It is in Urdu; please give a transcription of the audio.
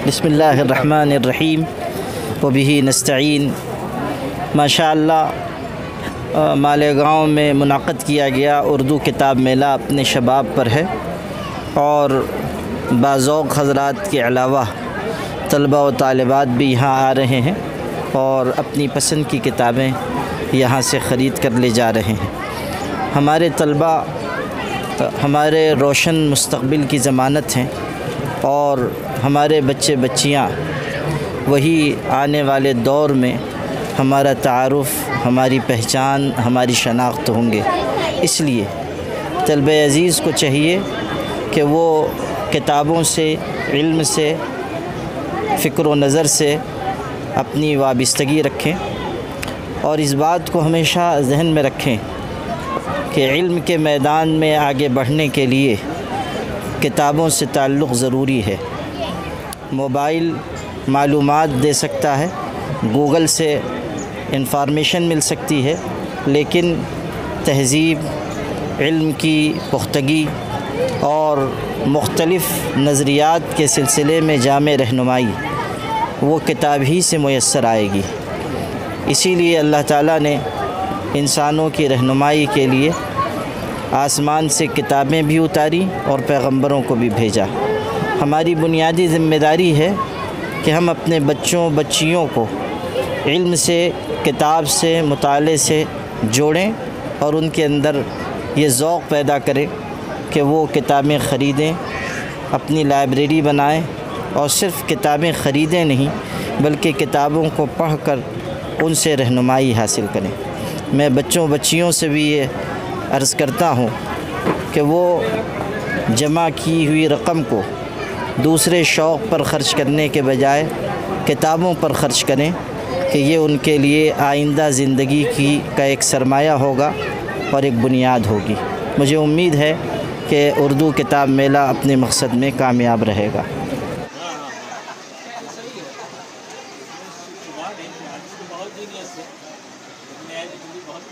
بسم اللہ الرحمن الرحیم وبہ نستعین۔ ماشاء اللہ مالیگاؤں میں منعقد کیا گیا اردو کتاب میلہ اپنے شباب پر ہے، اور باذوق حضرات کے علاوہ طلبہ و طالبات بھی یہاں آ رہے ہیں اور اپنی پسند کی کتابیں یہاں سے خرید کر لے جا رہے ہیں۔ ہمارے طلبہ ہمارے روشن مستقبل کی ضمانت ہیں، اور ہمارے بچے بچیاں وہی آنے والے دور میں ہمارا تعارف، ہماری پہچان، ہماری شناخت ہوں گے۔ اس لیے طلبہ عزیز کو چاہیے کہ وہ کتابوں سے، علم سے، فکر و نظر سے اپنی وابستگی رکھیں، اور اس بات کو ہمیشہ ذہن میں رکھیں کہ علم کے میدان میں آگے بڑھنے کے لیے کتابوں سے تعلق ضروری ہے۔ موبائل معلومات دے سکتا ہے، گوگل سے انفارمیشن مل سکتی ہے، لیکن تہذیب، علم کی پختگی اور مختلف نظریات کے سلسلے میں جامع رہنمائی وہ کتاب ہی سے میسر آئے گی۔ اسی لیے اللہ تعالیٰ نے انسانوں کی رہنمائی کے لیے آسمان سے کتابیں بھی اتاری اور پیغمبروں کو بھی بھیجا۔ ہماری بنیادی ذمہ داری ہے کہ ہم اپنے بچوں بچیوں کو علم سے، کتاب سے، مطالعے سے جوڑیں، اور ان کے اندر یہ ذوق پیدا کریں کہ وہ کتابیں خریدیں، اپنی لائبریری بنائیں، اور صرف کتابیں خریدیں نہیں بلکہ کتابوں کو پڑھ کر ان سے رہنمائی حاصل کریں۔ میں بچوں بچیوں سے بھی یہ عرض کرتا ہوں کہ وہ جمع کی ہوئی رقم کو دوسرے شوق پر خرچ کرنے کے بجائے کتابوں پر خرچ کریں، کہ یہ ان کے لیے آئندہ زندگی کا ایک سرمایہ ہوگا اور ایک بنیاد ہوگی۔ مجھے امید ہے کہ اردو کتاب میلہ اپنے مقصد میں کامیاب رہے گا۔ بہت